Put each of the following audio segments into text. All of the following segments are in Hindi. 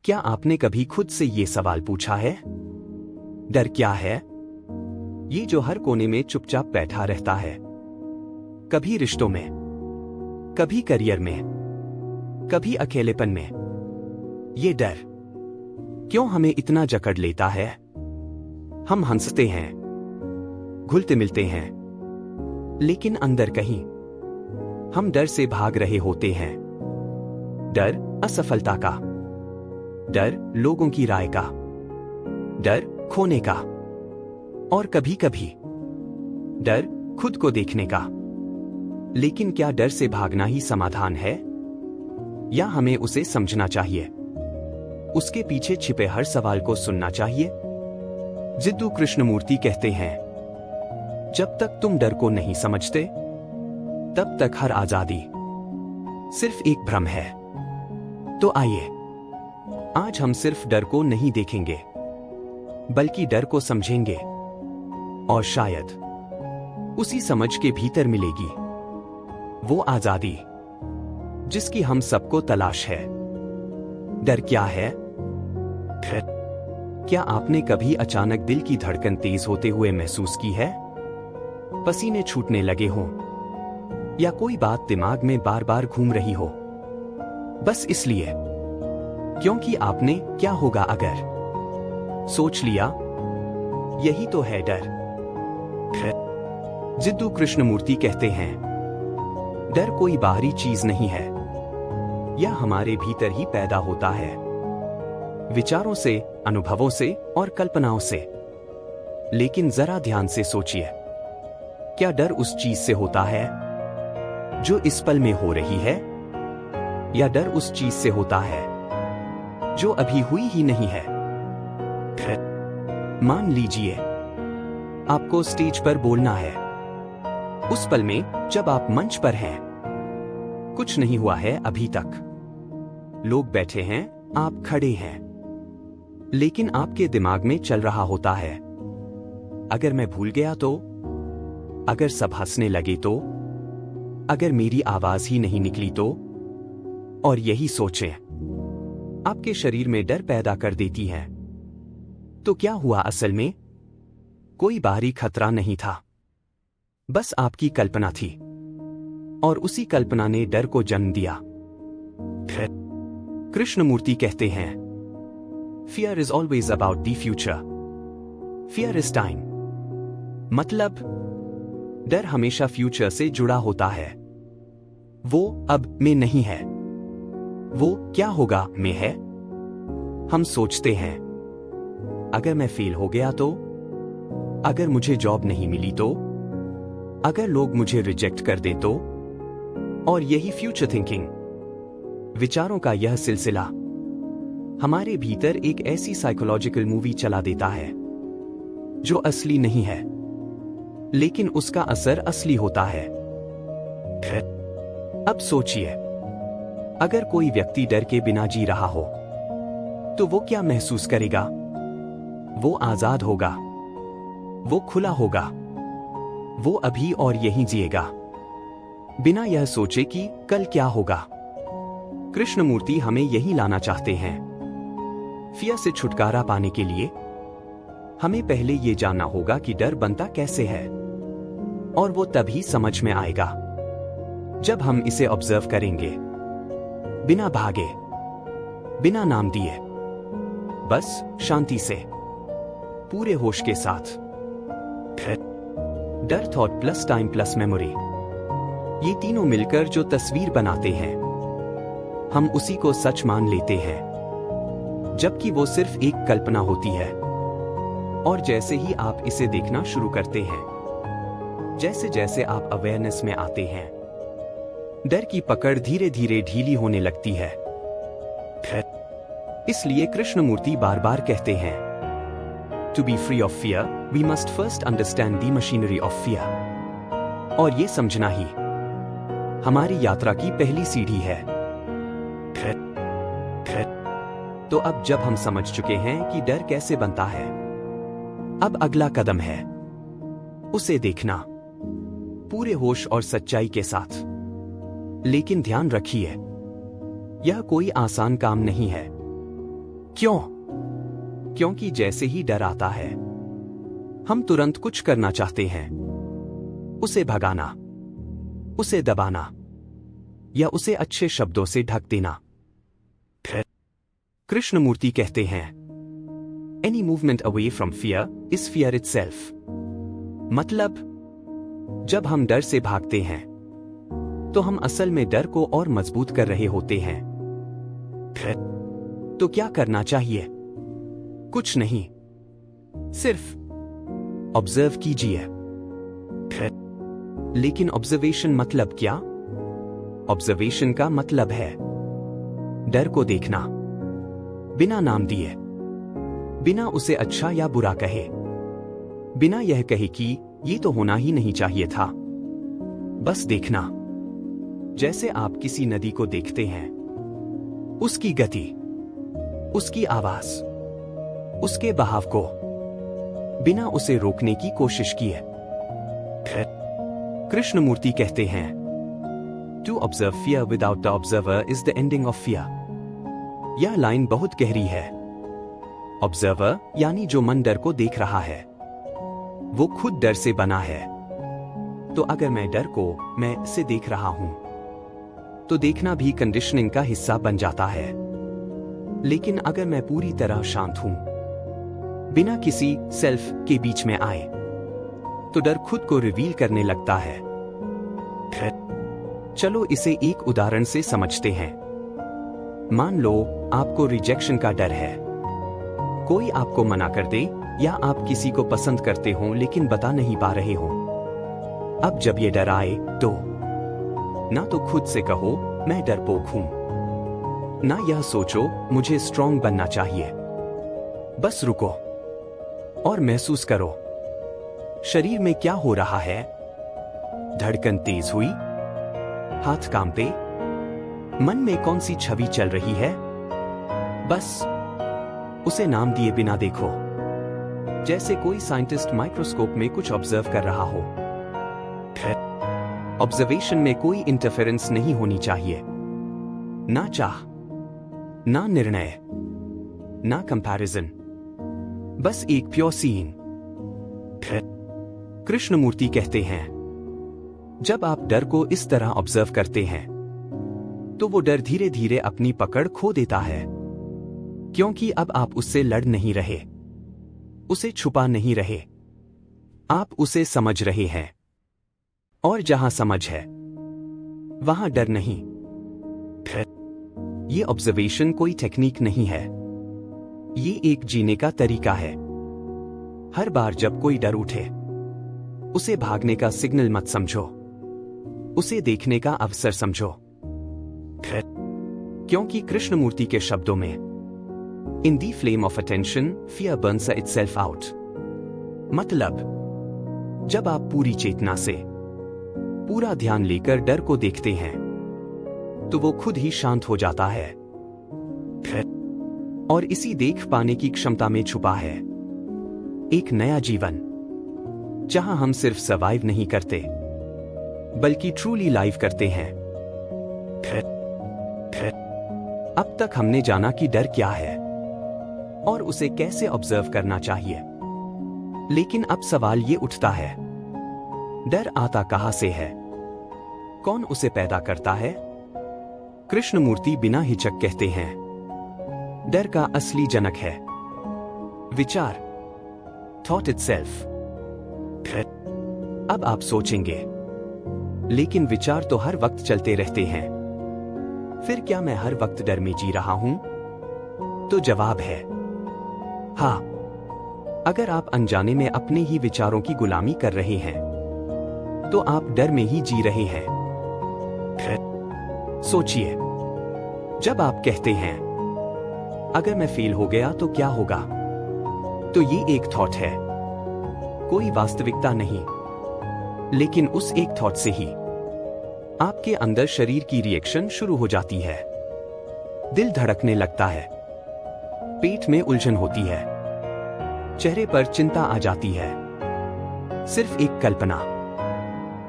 क्या आपने कभी खुद से ये सवाल पूछा है? डर क्या है? ये जो हर कोने में चुपचाप बैठा रहता है, कभी रिश्तों में, कभी करियर में, कभी अकेलेपन में। ये डर क्यों हमें इतना जकड़ लेता है? हम हंसते हैं, घुलते मिलते हैं, लेकिन अंदर कहीं हम डर से भाग रहे होते हैं। डर असफलता का, डर लोगों की राय का, डर खोने का, और कभी कभी डर खुद को देखने का। लेकिन क्या डर से भागना ही समाधान है, या हमें उसे समझना चाहिए, उसके पीछे छिपे हर सवाल को सुनना चाहिए? जिद्दू कृष्णमूर्ति कहते हैं, जब तक तुम डर को नहीं समझते, तब तक हर आजादी सिर्फ एक भ्रम है। तो आइए, आज हम सिर्फ डर को नहीं देखेंगे, बल्कि डर को समझेंगे, और शायद उसी समझ के भीतर मिलेगी वो आजादी जिसकी हम सबको तलाश है। डर क्या है? क्या आपने कभी अचानक दिल की धड़कन तेज होते हुए महसूस की है? पसीने छूटने लगे हों, या कोई बात दिमाग में बार बार घूम रही हो, बस इसलिए क्योंकि आपने क्या होगा अगर सोच लिया। यही तो है डर। जिद्दू कृष्णमूर्ति कहते हैं, डर कोई बाहरी चीज नहीं है, यह हमारे भीतर ही पैदा होता है, विचारों से, अनुभवों से और कल्पनाओं से। लेकिन जरा ध्यान से सोचिए, क्या डर उस चीज से होता है जो इस पल में हो रही है, या डर उस चीज से होता है जो अभी हुई ही नहीं है? मान लीजिए आपको स्टेज पर बोलना है। उस पल में जब आप मंच पर हैं, कुछ नहीं हुआ है अभी तक, लोग बैठे हैं, आप खड़े हैं, लेकिन आपके दिमाग में चल रहा होता है, अगर मैं भूल गया तो, अगर सब हंसने लगे तो, अगर मेरी आवाज ही नहीं निकली तो। और यही सोचें आपके शरीर में डर पैदा कर देती हैं। तो क्या हुआ असल में? कोई बाहरी खतरा नहीं था, बस आपकी कल्पना थी, और उसी कल्पना ने डर को जन्म दिया। कृष्णमूर्ति कहते हैं, Fear is always about the future. Fear is time. मतलब डर हमेशा फ्यूचर से जुड़ा होता है, वो अब में नहीं है, वो क्या होगा में है। हम सोचते हैं, अगर मैं फेल हो गया तो, अगर मुझे जॉब नहीं मिली तो, अगर लोग मुझे रिजेक्ट कर दे तो। और यही फ्यूचर थिंकिंग, विचारों का यह सिलसिला हमारे भीतर एक ऐसी साइकोलॉजिकल मूवी चला देता है जो असली नहीं है, लेकिन उसका असर असली होता है। अब सोचिए, अगर कोई व्यक्ति डर के बिना जी रहा हो, तो वो क्या महसूस करेगा? वो आजाद होगा, वो खुला होगा, वो अभी और यहीं जिएगा, बिना यह सोचे कि कल क्या होगा। कृष्णमूर्ति हमें यही लाना चाहते हैं। फियर से छुटकारा पाने के लिए हमें पहले ये जानना होगा कि डर बनता कैसे है, और वो तभी समझ में आएगा जब हम इसे ऑब्जर्व करेंगे, बिना भागे, बिना नाम दिए, बस शांति से, पूरे होश के साथ। डर, thought plus time plus memory, ये तीनों मिलकर जो तस्वीर बनाते हैं, हम उसी को सच मान लेते हैं, जबकि वो सिर्फ एक कल्पना होती है। और जैसे ही आप इसे देखना शुरू करते हैं, जैसे जैसे आप अवेयरनेस में आते हैं, डर की पकड़ धीरे धीरे ढीली होने लगती है। इसलिए कृष्णमूर्ति बार बार कहते हैं, to be free of fear we must first understand the machinery of fear. और ये समझना ही हमारी यात्रा की पहली सीढ़ी है। तो अब जब हम समझ चुके हैं कि डर कैसे बनता है, अब अगला कदम है उसे देखना, पूरे होश और सच्चाई के साथ। लेकिन ध्यान रखिए, यह कोई आसान काम नहीं है। क्यों? क्योंकि जैसे ही डर आता है हम तुरंत कुछ करना चाहते हैं। उसे भगाना, उसे दबाना या उसे अच्छे शब्दों से ढक देना। फिर कृष्णमूर्ति कहते हैं, any movement away from fear is fear itself. मतलब जब हम डर से भागते हैं तो हम असल में डर को और मजबूत कर रहे होते हैं। फिर तो क्या करना चाहिए? कुछ नहीं, सिर्फ ऑब्जर्व कीजिए। फिर लेकिन ऑब्जर्वेशन मतलब क्या? ऑब्जर्वेशन का मतलब है डर को देखना बिना नाम दिए, बिना उसे अच्छा या बुरा कहे, बिना यह कहे कि ये तो होना ही नहीं चाहिए था। बस देखना, जैसे आप किसी नदी को देखते हैं, उसकी गति, उसकी आवाज, उसके बहाव को, बिना उसे रोकने की कोशिश किए। फिर कृष्णमूर्ति कहते हैं, to observe fear without the observer is the ending of fear. यह लाइन बहुत गहरी है। ऑब्जर्वर यानी जो मन डर को देख रहा है, वो खुद डर से बना है। तो अगर मैं डर को मैं से देख रहा हूं, तो देखना भी कंडीशनिंग का हिस्सा बन जाता है। लेकिन अगर मैं पूरी तरह शांत हूं, बिना किसी सेल्फ के बीच में आए, तो डर खुद को रिवील करने लगता है। फिर चलो इसे एक उदाहरण से समझते हैं। मान लो आपको रिजेक्शन का डर है। कोई आपको मना कर दे या आप किसी को पसंद करते हो लेकिन बता नहीं पा रहे हो। अब जब ये डर आए तो ना तो खुद से कहो मैं डरपोक हूं, ना यह सोचो मुझे स्ट्रांग बनना चाहिए। बस रुको और महसूस करो शरीर में क्या हो रहा है। धड़कन तेज हुई, हाथ कांपे, मन में कौन सी छवि चल रही है। बस उसे नाम दिए बिना देखो, जैसे कोई साइंटिस्ट माइक्रोस्कोप में कुछ ऑब्जर्व कर रहा हो। फिर ऑब्जर्वेशन में कोई इंटरफेरेंस नहीं होनी चाहिए, ना चाह, ना निर्णय, ना कंपैरिजन, बस एक प्योर सीन। फिर कृष्णमूर्ति कहते हैं, जब आप डर को इस तरह ऑब्जर्व करते हैं, तो वो डर धीरे धीरे अपनी पकड़ खो देता है, क्योंकि अब आप उससे लड़ नहीं रहे, उसे छुपा नहीं रहे, आप उसे समझ रहे हैं। और जहां समझ है, वहां डर नहीं। फिर ये ऑब्जर्वेशन कोई टेक्निक नहीं है, ये एक जीने का तरीका है। हर बार जब कोई डर उठे, उसे भागने का सिग्नल मत समझो, उसे देखने का अवसर समझो। फिर क्योंकि कृष्णमूर्ति के शब्दों में, in the flame of attention fear burns itself out. मतलब जब आप पूरी चेतना से, पूरा ध्यान लेकर डर को देखते हैं, तो वो खुद ही शांत हो जाता है। फिर और इसी देख पाने की क्षमता में छुपा है एक नया जीवन, जहां हम सिर्फ सर्वाइव नहीं करते, बल्कि ट्रूली लाइव करते हैं। फिर अब तक हमने जाना कि डर क्या है और उसे कैसे ऑब्जर्व करना चाहिए। लेकिन अब सवाल ये उठता है, डर आता कहां से है? कौन उसे पैदा करता है? कृष्णमूर्ति बिना हिचक कहते हैं, डर का असली जनक है विचार, थॉट इटसेल्फ। फिर अब आप सोचेंगे, लेकिन विचार तो हर वक्त चलते रहते हैं, फिर क्या मैं हर वक्त डर में जी रहा हूं? तो जवाब है हाँ। अगर आप अनजाने में अपने ही विचारों की गुलामी कर रहे हैं, तो आप डर में ही जी रहे हैं। फिर सोचिए, जब आप कहते हैं अगर मैं फेल हो गया तो क्या होगा, तो ये एक थॉट है, कोई वास्तविकता नहीं। लेकिन उस एक थॉट से ही आपके अंदर शरीर की रिएक्शन शुरू हो जाती है। दिल धड़कने लगता है, पेट में उलझन होती है, चेहरे पर चिंता आ जाती है। सिर्फ एक कल्पना,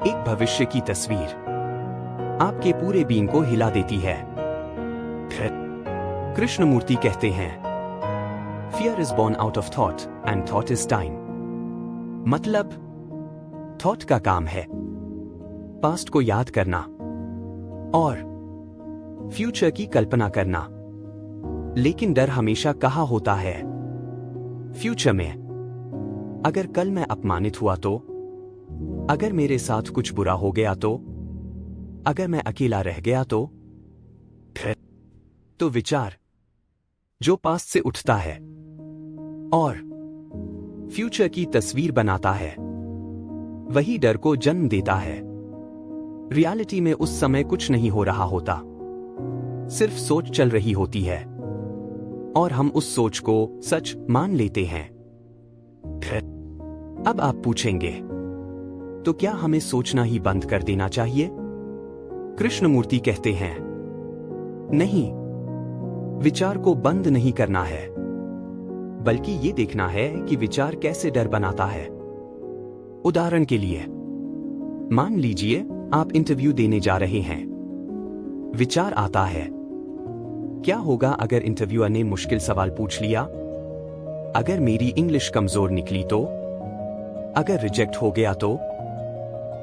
एक भविष्य की तस्वीर आपके पूरे बीइंग को हिला देती है। फिर कृष्णमूर्ति कहते हैं, Fear is born out of thought, and thought is time. मतलब थॉट का काम है पास्ट को याद करना और फ्यूचर की कल्पना करना, लेकिन डर हमेशा कहाँ होता है? फ्यूचर में। अगर कल मैं अपमानित हुआ तो, अगर मेरे साथ कुछ बुरा हो गया तो, अगर मैं अकेला रह गया तो, फिर तो विचार जो पास्ट से उठता है और फ्यूचर की तस्वीर बनाता है, वही डर को जन्म देता है। रियलिटी में उस समय कुछ नहीं हो रहा होता, सिर्फ सोच चल रही होती है और हम उस सोच को सच मान लेते हैं। फिर अब आप पूछेंगे, तो क्या हमें सोचना ही बंद कर देना चाहिए? कृष्णमूर्ति कहते हैं, नहीं, विचार को बंद नहीं करना है, बल्कि ये देखना है कि विचार कैसे डर बनाता है। उदाहरण के लिए, मान लीजिए आप इंटरव्यू देने जा रहे हैं। विचार आता है, क्या होगा अगर इंटरव्यूअर ने मुश्किल सवाल पूछ लिया? अगर मेरी इंग्लिश कमजोर निकली तो? अगर रिजेक्ट हो गया तो?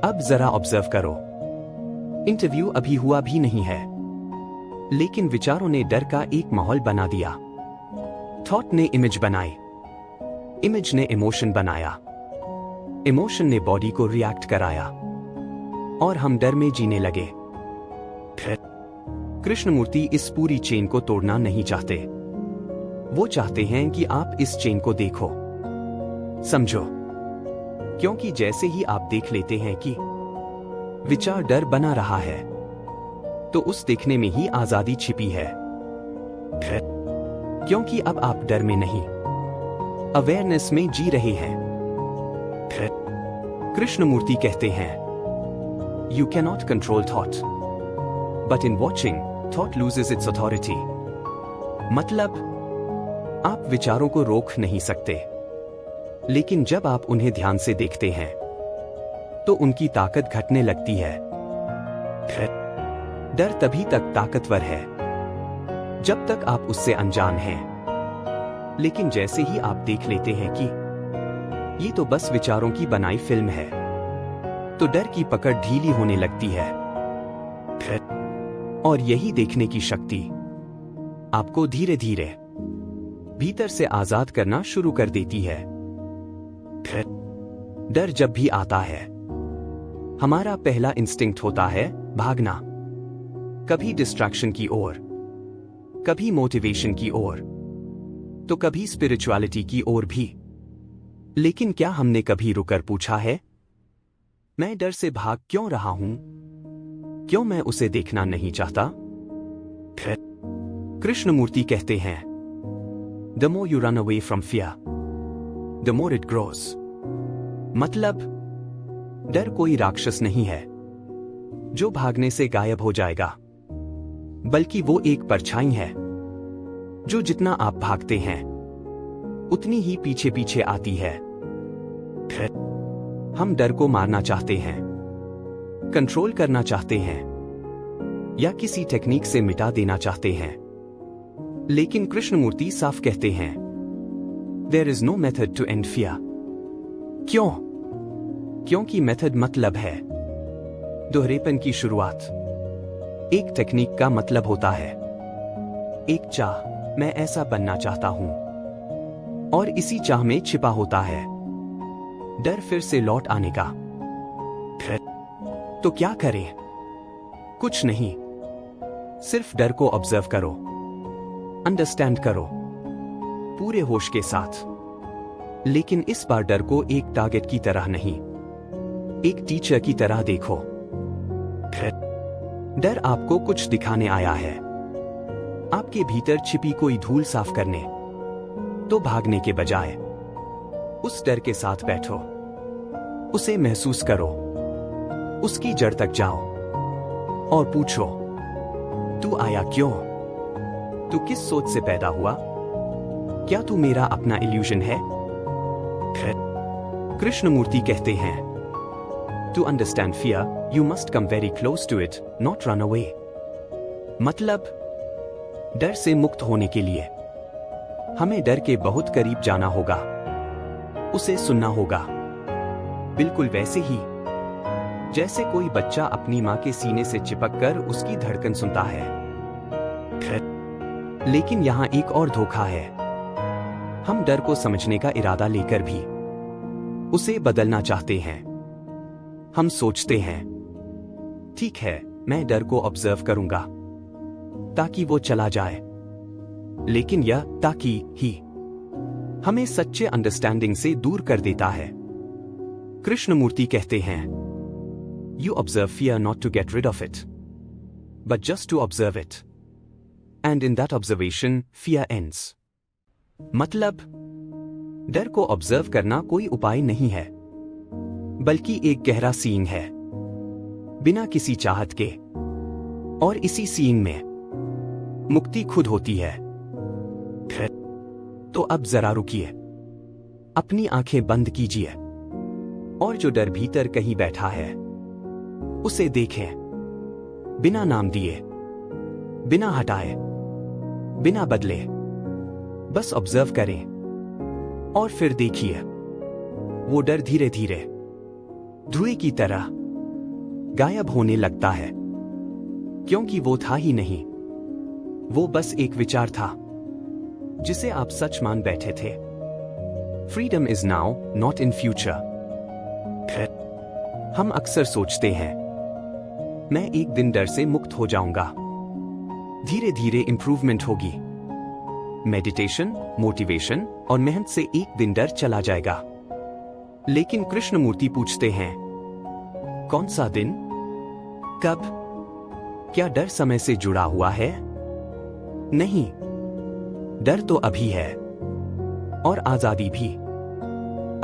अब जरा ऑब्जर्व करो, इंटरव्यू अभी हुआ भी नहीं है, लेकिन विचारों ने डर का एक माहौल बना दिया। थॉट ने इमेज बनाई, इमेज ने इमोशन बनाया, इमोशन ने बॉडी को रिएक्ट कराया और हम डर में जीने लगे। फिर कृष्णमूर्ति इस पूरी चेन को तोड़ना नहीं चाहते। वो चाहते हैं कि आप इस चेन को देखो, समझो, क्योंकि जैसे ही आप देख लेते हैं कि विचार डर बना रहा है, तो उस देखने में ही आजादी छिपी है। फिर क्योंकि अब आप डर में नहीं, अवेयरनेस में जी रहे हैं। फिर कृष्णमूर्ति कहते हैं, you can not control thought, but in watching thought loses it's authority. मतलब आप विचारों को रोक नहीं सकते, लेकिन जब आप उन्हें ध्यान से देखते हैं तो उनकी ताकत घटने लगती है। फिर डर तभी तक ताकतवर है जब तक आप उससे अनजान हैं, लेकिन जैसे ही आप देख लेते हैं कि ये तो बस विचारों की बनाई फिल्म है, तो डर की पकड़ ढीली होने लगती है। फिर और यही देखने की शक्ति आपको धीरे धीरे भीतर से आजाद करना शुरू कर देती है। फिर डर जब भी आता है, हमारा पहला इंस्टिंक्ट होता है भागना, कभी डिस्ट्रैक्शन की ओर, कभी मोटिवेशन की ओर, तो कभी स्पिरिचुअलिटी की ओर भी। लेकिन क्या हमने कभी रुकर पूछा है, मैं डर से भाग क्यों रहा हूं? क्यों मैं उसे देखना नहीं चाहता? फिर कृष्णमूर्ति कहते हैं, the more you run away from fear, the more it grows. मतलब डर कोई राक्षस नहीं है जो भागने से गायब हो जाएगा, बल्कि वो एक परछाई है जो जितना आप भागते हैं उतनी ही पीछे पीछे आती है। फिर हम डर को मारना चाहते हैं, कंट्रोल करना चाहते हैं, या किसी टेक्निक से मिटा देना चाहते हैं, लेकिन कृष्णमूर्ति साफ कहते हैं, there is no method to end fear. क्यों? क्योंकि मेथड मतलब है दोहरेपन की शुरुआत। एक टेक्निक का मतलब होता है एक चाह, मैं ऐसा बनना चाहता हूं, और इसी चाह में छिपा होता है डर फिर से लौट आने का। फिर तो क्या करें? कुछ नहीं, सिर्फ डर को ऑब्जर्व करो, अंडरस्टैंड करो पूरे होश के साथ। लेकिन इस बार डर को एक टारगेट की तरह नहीं, एक टीचर की तरह देखो। फिर डर आपको कुछ दिखाने आया है, आपके भीतर छिपी कोई धूल साफ करने। तो भागने के बजाय उस डर के साथ बैठो, उसे महसूस करो, उसकी जड़ तक जाओ और पूछो, तू आया क्यों? तू किस सोच से पैदा हुआ? क्या तू मेरा अपना इल्यूजन है? फिर कृष्णमूर्ति कहते हैं, to understand fear you must come very close to it, not run away. मतलब डर से मुक्त होने के लिए हमें डर के बहुत करीब जाना होगा, उसे सुनना होगा, बिल्कुल वैसे ही जैसे कोई बच्चा अपनी मां के सीने से चिपक कर उसकी धड़कन सुनता है। लेकिन यहां एक और धोखा है। हम डर को समझने का इरादा लेकर भी उसे बदलना चाहते हैं। हम सोचते हैं, ठीक है, मैं डर को ऑब्जर्व करूंगा ताकि वो चला जाए। लेकिन यह ताकि ही हमें सच्चे अंडरस्टैंडिंग से दूर कर देता है। कृष्णमूर्ति कहते हैं, You observe fear not to get rid of it, but just to observe it. And in that observation, fear ends. मतलब, डर को ऑब्जर्व करना कोई उपाय नहीं है, बल्कि एक गहरा सीइंग है, बिना किसी चाहत के। और इसी सीइंग में मुक्ति खुद होती है। तो अब जरा रुकिए, अपनी आंखें बंद कीजिए और जो डर भीतर कहीं बैठा है उसे देखें, बिना नाम दिए, बिना हटाए, बिना बदले। बस ऑब्जर्व करें और फिर देखिए, वो डर धीरे धीरे धुएं की तरह गायब होने लगता है, क्योंकि वो था ही नहीं, वो बस एक विचार था जिसे आप सच मान बैठे थे। Freedom is now, not in future. हम अक्सर सोचते हैं, मैं एक दिन डर से मुक्त हो जाऊंगा, धीरे धीरे इंप्रूवमेंट होगी। मेडिटेशन, मोटिवेशन और मेहनत से एक दिन डर चला जाएगा। लेकिन कृष्णमूर्ति पूछते हैं, कौन सा दिन? कब? क्या डर समय से जुड़ा हुआ है? नहीं, डर तो अभी है, और आजादी भी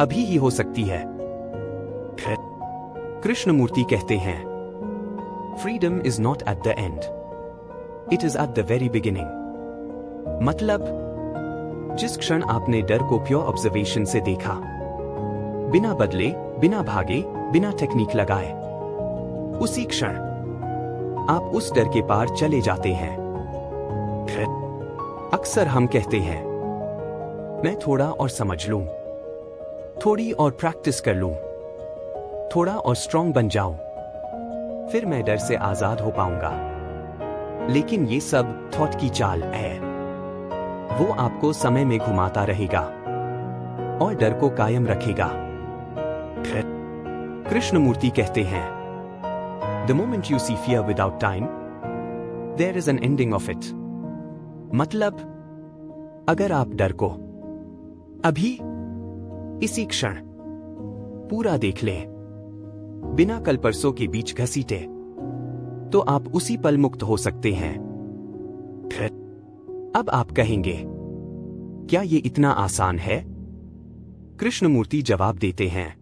अभी ही हो सकती है। कृष्णमूर्ति कहते हैं, Freedom is not at the end. It is at the very beginning. मतलब, जिस क्षण आपने डर को प्योर ऑब्जर्वेशन से देखा, बिना बदले, बिना भागे, बिना टेक्निक लगाए, उसी क्षण आप उस डर के पार चले जाते हैं। अक्सर हम कहते हैं, मैं थोड़ा और समझ लूं, थोड़ी और प्रैक्टिस कर लूं, थोड़ा और स्ट्रांग बन जाऊं, फिर मैं डर से आजाद हो पाऊंगा। लेकिन ये सब थॉट की चाल है। वो आपको समय में घुमाता रहेगा और डर को कायम रखेगा। कृष्णमूर्ति कहते हैं, The moment you see fear without time, there is an ending of it. मतलब, अगर आप डर को अभी इसी क्षण पूरा देख लें, बिना कल परसों के बीच घसीटे, तो आप उसी पल मुक्त हो सकते हैं। अब आप कहेंगे, क्या ये इतना आसान है? कृष्णमूर्ति जवाब देते हैं,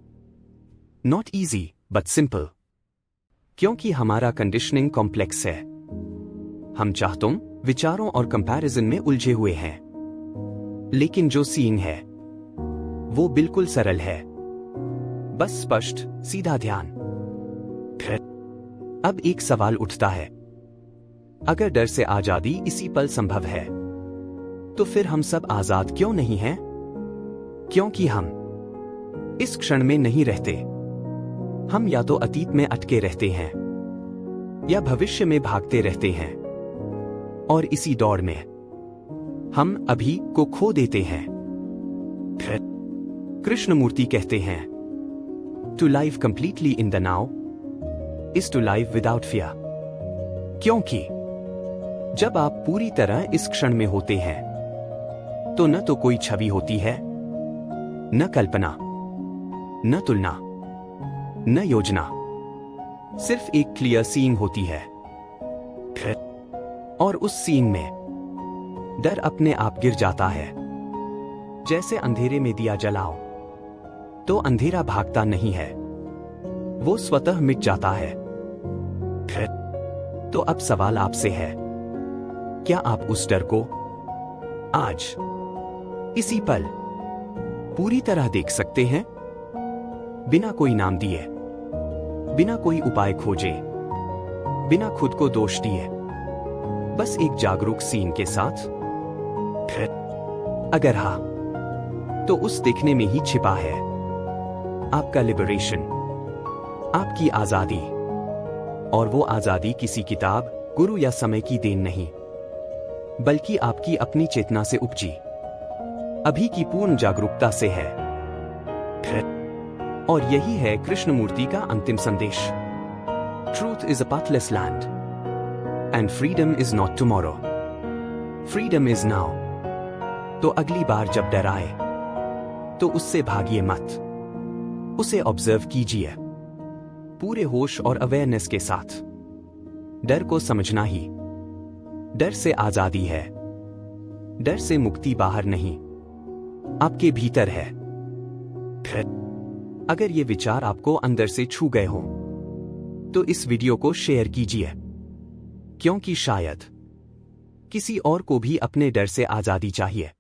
नॉट इजी बट सिंपल। क्योंकि हमारा कंडीशनिंग कॉम्प्लेक्स है। हम चाहतों, विचारों और कंपैरिजन में उलझे हुए हैं। लेकिन जो सीइंग है वो बिल्कुल सरल है, बस स्पष्ट, सीधा ध्यान। अब एक सवाल उठता है, अगर डर से आजादी इसी पल संभव है, तो फिर हम सब आजाद क्यों नहीं हैं? क्योंकि हम इस क्षण में नहीं रहते। हम या तो अतीत में अटके रहते हैं या भविष्य में भागते रहते हैं, और इसी दौड़ में हम अभी को खो देते हैं। कृष्णमूर्ति कहते हैं, to live completely in the now is to live without fear. क्योंकि जब आप पूरी तरह इस क्षण में होते हैं, तो न तो कोई छवि होती है, न कल्पना, न तुलना, न योजना, सिर्फ एक क्लियर सीइंग होती है। और उस सीइंग में डर अपने आप गिर जाता है। जैसे अंधेरे में दिया जलाओ तो अंधेरा भागता नहीं है, वो स्वतः मिट जाता है। तो अब सवाल आपसे है, क्या आप उस डर को आज इसी पल पूरी तरह देख सकते हैं? बिना कोई नाम दिए, बिना कोई उपाय खोजे, बिना खुद को दोष दिए, बस एक जागरूक सीन के साथ। अगर हाँ, तो उस देखने में ही छिपा है आपका लिबरेशन, आपकी आजादी। और वो आजादी किसी किताब, गुरु या समय की देन नहीं, बल्कि आपकी अपनी चेतना से उपजी, अभी की पूर्ण जागरूकता से है। और यही है कृष्णमूर्ति का अंतिम संदेश। Truth is a pathless land and freedom is not tomorrow, freedom is now. तो अगली बार जब डर आए तो उससे भागिए मत, उसे ऑब्जर्व कीजिए पूरे होश और अवेयरनेस के साथ। डर को समझना ही डर से आजादी है। डर से मुक्ति बाहर नहीं, आपके भीतर है। अगर ये विचार आपको अंदर से छू गए हों तो इस वीडियो को शेयर कीजिए, क्योंकि शायद किसी और को भी अपने डर से आजादी चाहिए।